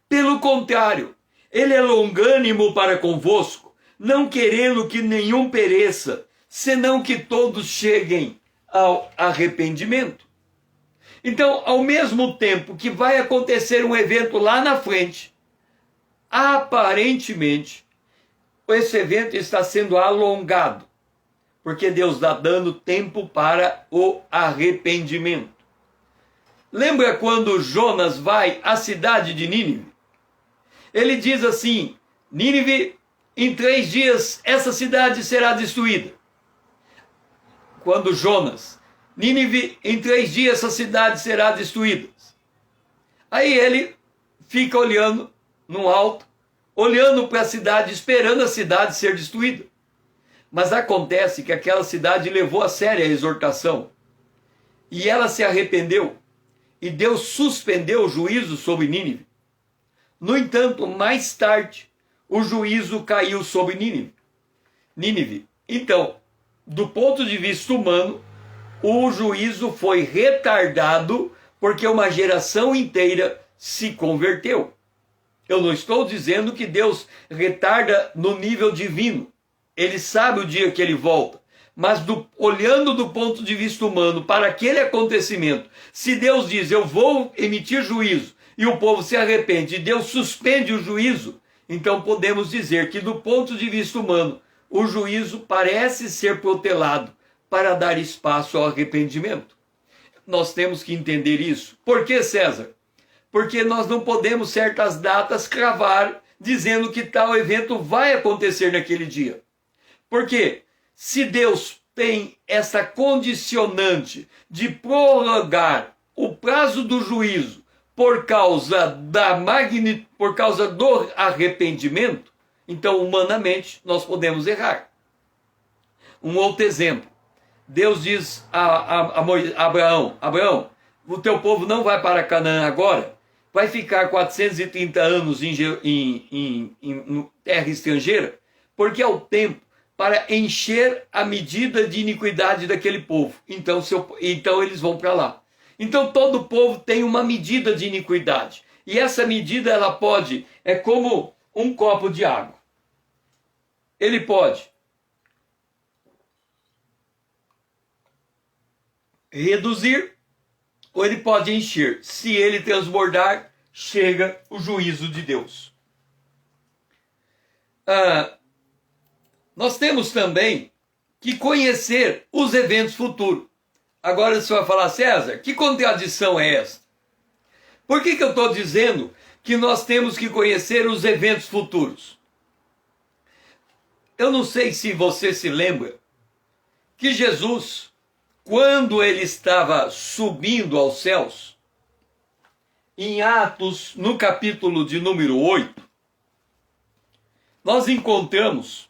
Pelo contrário, ele é longânimo para convosco, não querendo que nenhum pereça, senão que todos cheguem ao arrependimento. Então, ao mesmo tempo que vai acontecer um evento lá na frente, aparentemente, esse evento está sendo alongado, porque Deus está dando tempo para o arrependimento. Lembra quando Jonas vai à cidade de Nínive? Ele diz assim, Nínive, em 3 dias essa cidade será destruída. Quando Jonas, Nínive, em 3 dias essa cidade será destruída. Aí ele fica olhando no alto, olhando para a cidade, esperando a cidade ser destruída. Mas acontece que aquela cidade levou a sério a exortação. E ela se arrependeu. E Deus suspendeu o juízo sobre Nínive. No entanto, mais tarde, o juízo caiu sobre Nínive. Então, do ponto de vista humano, o juízo foi retardado porque uma geração inteira se converteu. Eu não estou dizendo que Deus retarda no nível divino. Ele sabe o dia que ele volta. Mas olhando do ponto de vista humano para aquele acontecimento, se Deus diz, eu vou emitir juízo, e o povo se arrepende, e Deus suspende o juízo, então podemos dizer que do ponto de vista humano, o juízo parece ser protelado para dar espaço ao arrependimento. Nós temos que entender isso. Por que, César? Porque nós não podemos certas datas cravar dizendo que tal evento vai acontecer naquele dia. Porque se Deus tem essa condicionante de prorrogar o prazo do juízo por causa do arrependimento, então humanamente nós podemos errar. Um outro exemplo. Deus diz a Abraão, o teu povo não vai para Canaã agora, vai ficar 430 anos em terra estrangeira, porque é o tempo para encher a medida de iniquidade daquele povo. Então eles vão para lá. Então todo povo tem uma medida de iniquidade. E essa medida é como um copo de água. Ele pode reduzir ou ele pode encher. Se ele transbordar, chega o juízo de Deus. Nós temos também que conhecer os eventos futuros. Agora você vai falar, César, que contradição é essa? Por que eu estou dizendo que nós temos que conhecer os eventos futuros? Eu não sei se você se lembra que Jesus, quando ele estava subindo aos céus, em Atos, no capítulo de número 8, nós encontramos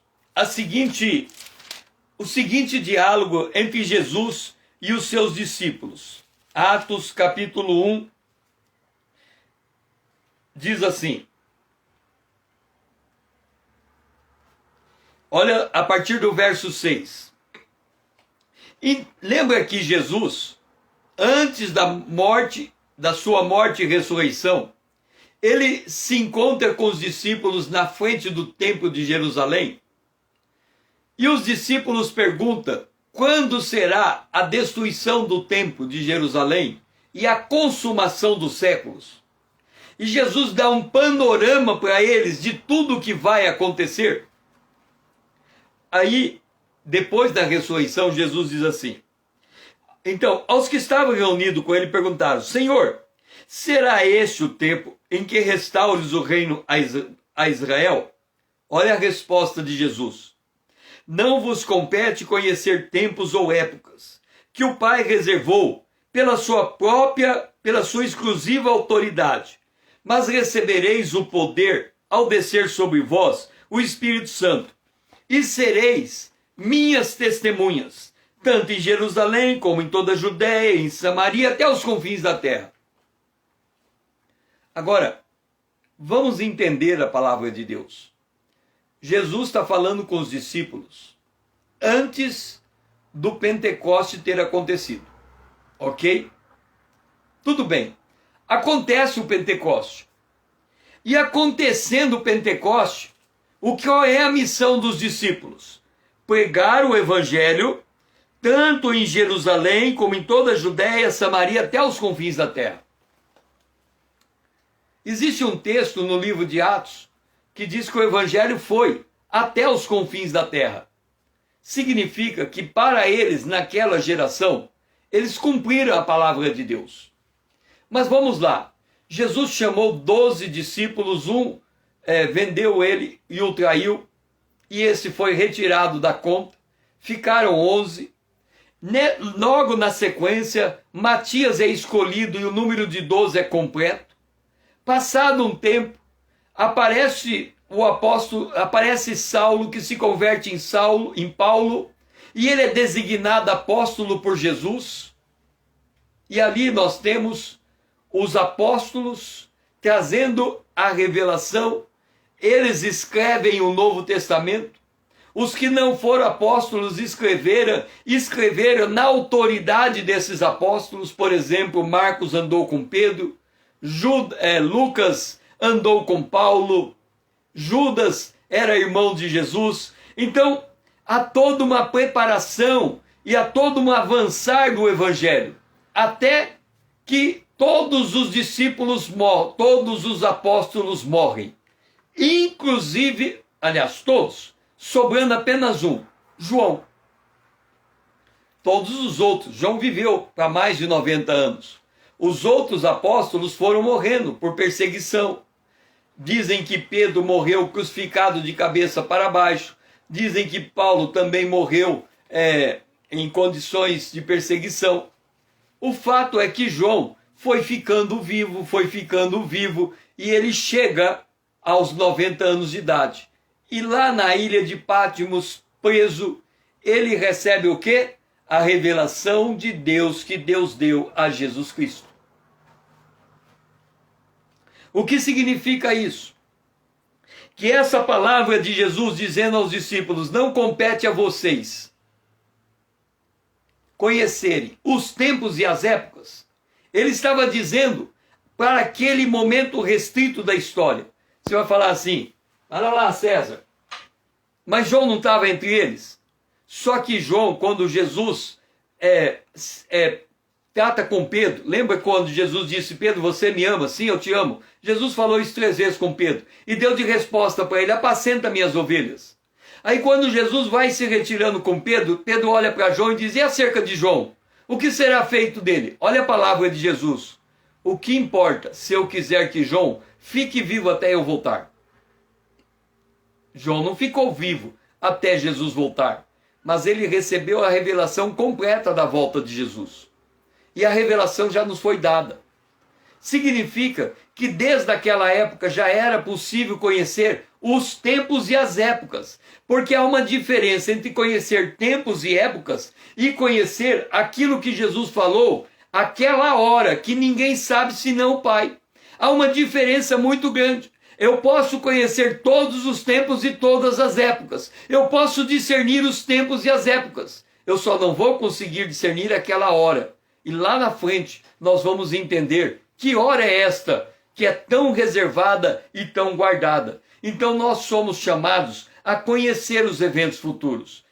o seguinte diálogo entre Jesus e os seus discípulos. Atos capítulo 1 diz assim, olha a partir do verso 6. E lembra que Jesus, antes da sua morte e ressurreição, ele se encontra com os discípulos na frente do templo de Jerusalém. E os discípulos perguntam: quando será a destruição do templo de Jerusalém e a consumação dos séculos? E Jesus dá um panorama para eles de tudo o que vai acontecer. Aí, depois da ressurreição, Jesus diz assim: então, aos que estavam reunidos com ele perguntaram: Senhor, será este o tempo em que restaures o reino a Israel? Olha a resposta de Jesus: não vos compete conhecer tempos ou épocas que o Pai reservou pela sua exclusiva autoridade, mas recebereis o poder ao descer sobre vós o Espírito Santo, e sereis minhas testemunhas, tanto em Jerusalém como em toda a Judéia, em Samaria, até os confins da terra. Agora, vamos entender a palavra de Deus. Jesus está falando com os discípulos antes do Pentecoste ter acontecido, ok? Tudo bem, acontece o Pentecoste. E acontecendo o Pentecoste, qual é a missão dos discípulos? Pregar o Evangelho, tanto em Jerusalém como em toda a Judéia, Samaria, até os confins da terra. Existe um texto no livro de Atos que diz que o Evangelho foi até os confins da terra. Significa que para eles, naquela geração, eles cumpriram a palavra de Deus. Mas vamos lá. Jesus chamou 12 discípulos, vendeu ele e o traiu, e esse foi retirado da conta. Ficaram 11. Logo na sequência, Matias é escolhido e o número de 12 é completo. Passado um tempo, aparece Saulo, que se converte em Paulo, e ele é designado apóstolo por Jesus. E ali nós temos os apóstolos trazendo a revelação. Eles escrevem o Novo Testamento. Os que não foram apóstolos escreveram na autoridade desses apóstolos. Por exemplo, Marcos andou com Pedro, Lucas andou com Paulo, Judas era irmão de Jesus. Então, há toda uma preparação e há todo um avançar do Evangelho, até que todos os discípulos morrem, todos os apóstolos morrem. Inclusive, aliás, todos, sobrando apenas um, João. Todos os outros, João viveu para mais de 90 anos. Os outros apóstolos foram morrendo por perseguição. Dizem que Pedro morreu crucificado de cabeça para baixo. Dizem que Paulo também morreu em condições de perseguição. O fato é que João foi ficando vivo, e ele chega aos 90 anos de idade. E lá na ilha de Pátimos, preso, ele recebe o quê? A revelação de Deus que Deus deu a Jesus Cristo. O que significa isso? Que essa palavra de Jesus dizendo aos discípulos: não compete a vocês conhecerem os tempos e as épocas. Ele estava dizendo para aquele momento restrito da história. Você vai falar assim: olha lá, César, mas João não estava entre eles? Só que João, quando Jesus trata com Pedro, lembra quando Jesus disse: Pedro, você me ama? Sim, eu te amo. Jesus falou isso 3 vezes com Pedro e deu de resposta para ele: apacenta minhas ovelhas. Aí quando Jesus vai se retirando com Pedro, Pedro olha para João e diz: e acerca de João? O que será feito dele? Olha a palavra de Jesus: o que importa se eu quiser que João fique vivo até eu voltar? João não ficou vivo até Jesus voltar, mas ele recebeu a revelação completa da volta de Jesus. E a revelação já nos foi dada. Significa que desde aquela época já era possível conhecer os tempos e as épocas, porque há uma diferença entre conhecer tempos e épocas e conhecer aquilo que Jesus falou aquela hora, que ninguém sabe senão o Pai. Há uma diferença muito grande. Eu posso conhecer todos os tempos e todas as épocas. Eu posso discernir os tempos e as épocas. Eu só não vou conseguir discernir aquela hora. E lá na frente nós vamos entender que hora é esta que é tão reservada e tão guardada. Então nós somos chamados a conhecer os eventos futuros.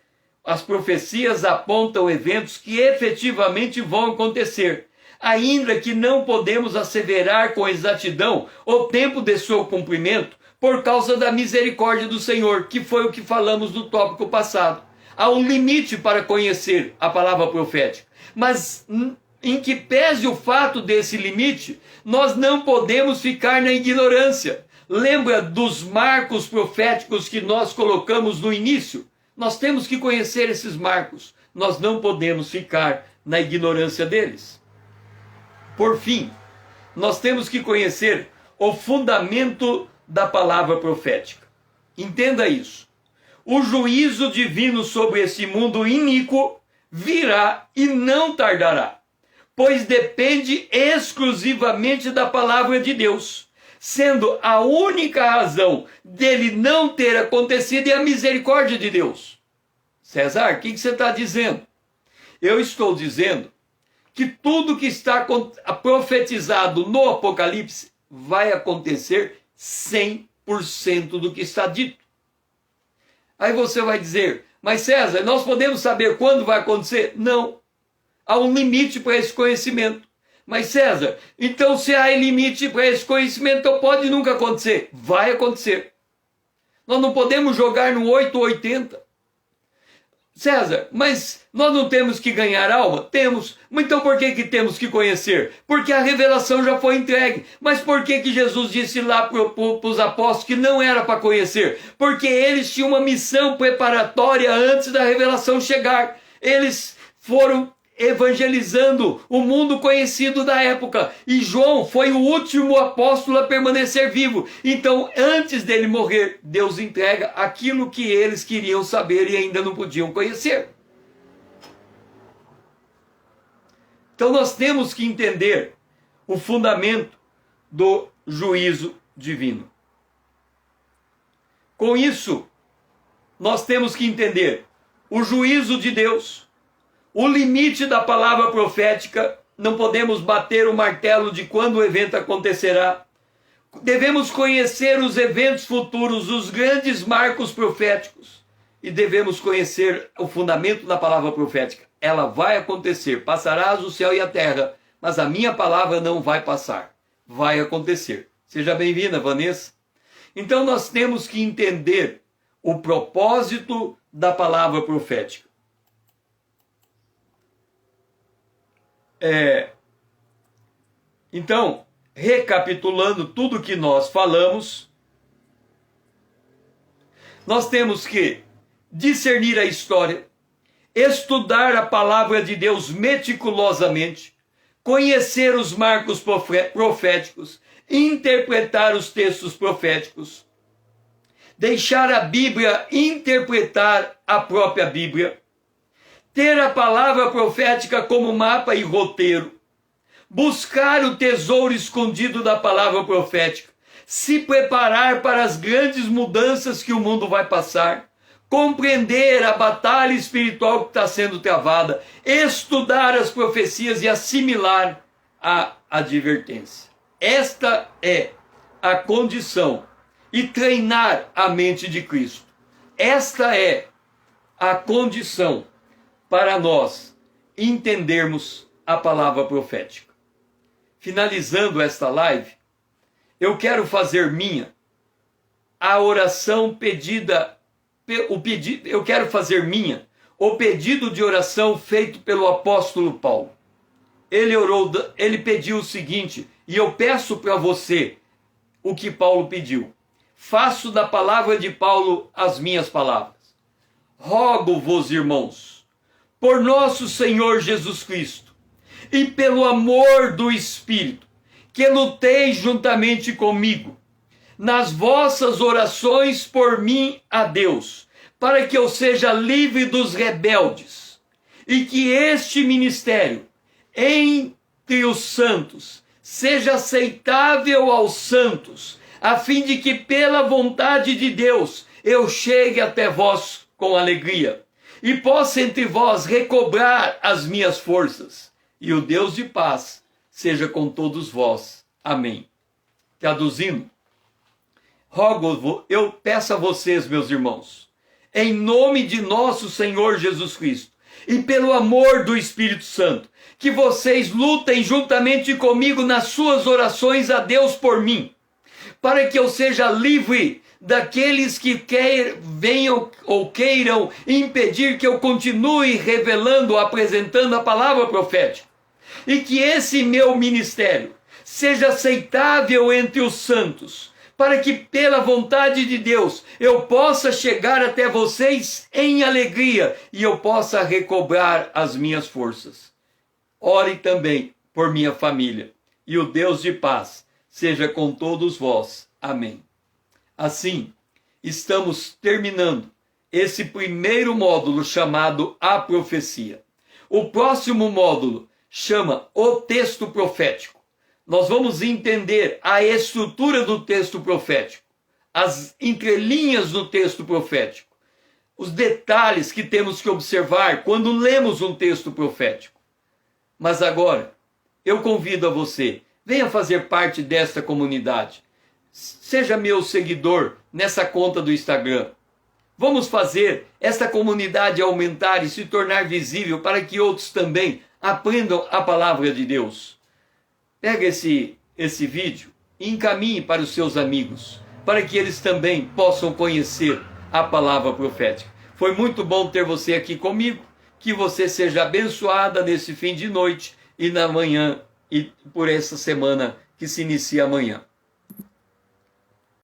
as profecias apontam eventos que efetivamente vão acontecer, ainda que não podemos asseverar com exatidão o tempo de seu cumprimento por causa da misericórdia do Senhor, que foi o que falamos no tópico passado. Há um limite para conhecer a palavra profética, mas em que pese o fato desse limite, nós não podemos ficar na ignorância. Lembra dos marcos proféticos que nós colocamos no início? Nós temos que conhecer esses marcos. Nós não podemos ficar na ignorância deles. Por fim, nós temos que conhecer o fundamento da palavra profética. Entenda isso. O juízo divino sobre esse mundo iníquo virá e não tardará, pois depende exclusivamente da palavra de Deus, sendo a única razão dele não ter acontecido é a misericórdia de Deus. César, o que você está dizendo? Eu estou dizendo que tudo que está profetizado no Apocalipse vai acontecer 100% do que está dito. Aí você vai dizer, mas César, nós podemos saber quando vai acontecer? Não. Há um limite para esse conhecimento. Mas César, então se há limite para esse conhecimento, então pode nunca acontecer. Vai acontecer. Nós não podemos jogar no 8 ou 80. César, mas nós não temos que ganhar alma? Temos. Então por que temos que conhecer? Porque a revelação já foi entregue. Mas por que Jesus disse lá para os apóstolos que não era para conhecer? Porque eles tinham uma missão preparatória antes da revelação chegar. Eles foram evangelizando o mundo conhecido da época. E João foi o último apóstolo a permanecer vivo. Então, antes dele morrer, Deus entrega aquilo que eles queriam saber e ainda não podiam conhecer. Então, nós temos que entender o fundamento do juízo divino. Com isso, nós temos que entender o juízo de Deus, o limite da palavra profética. Não podemos bater o martelo de quando o evento acontecerá. Devemos conhecer os eventos futuros, os grandes marcos proféticos. E devemos conhecer o fundamento da palavra profética. Ela vai acontecer, passarás o céu e a terra, mas a minha palavra não vai passar. Vai acontecer. Seja bem-vinda, Vanessa. Então nós temos que entender o propósito da palavra profética. Então, recapitulando tudo que nós falamos, nós temos que discernir a história, estudar a palavra de Deus meticulosamente, conhecer os marcos proféticos, interpretar os textos proféticos, deixar a Bíblia interpretar a própria Bíblia, ter a palavra profética como mapa e roteiro, buscar o tesouro escondido da palavra profética, se preparar para as grandes mudanças que o mundo vai passar, compreender a batalha espiritual que está sendo travada, estudar as profecias e assimilar a advertência. Esta é a condição, e treinar a mente de Cristo. Esta é a condição para nós entendermos a palavra profética. Finalizando esta live, eu quero fazer minha a oração pedida, eu quero fazer minha o pedido de oração feito pelo apóstolo Paulo. Ele pediu o seguinte, e eu peço para você o que Paulo pediu. Faço da palavra de Paulo as minhas palavras. Rogo-vos, irmãos, por nosso Senhor Jesus Cristo, e pelo amor do Espírito, que luteis juntamente comigo, nas vossas orações por mim a Deus, para que eu seja livre dos rebeldes, e que este ministério entre os santos seja aceitável aos santos, a fim de que pela vontade de Deus eu chegue até vós com alegria, e possa entre vós recobrar as minhas forças, e o Deus de paz seja com todos vós. Amém. Traduzindo, eu peço a vocês, meus irmãos, em nome de nosso Senhor Jesus Cristo e pelo amor do Espírito Santo, que vocês lutem juntamente comigo nas suas orações a Deus por mim, para que eu seja livre daqueles que venham ou queiram impedir que eu continue revelando, apresentando a palavra profética, e que esse meu ministério seja aceitável entre os santos, para que pela vontade de Deus eu possa chegar até vocês em alegria e eu possa recobrar as minhas forças. Ore também por minha família, e o Deus de paz seja com todos vós. Amém. Assim, estamos terminando esse primeiro módulo chamado A Profecia. O próximo módulo chama O Texto Profético. Nós vamos entender a estrutura do texto profético, as entrelinhas do texto profético, os detalhes que temos que observar quando lemos um texto profético. Mas agora, eu convido a você, venha fazer parte desta comunidade. Seja meu seguidor nessa conta do Instagram. Vamos fazer esta comunidade aumentar e se tornar visível para que outros também aprendam a palavra de Deus. Pega esse vídeo e encaminhe para os seus amigos, para que eles também possam conhecer a palavra profética. Foi muito bom ter você aqui comigo. Que você seja abençoada nesse fim de noite e na manhã e por essa semana que se inicia amanhã.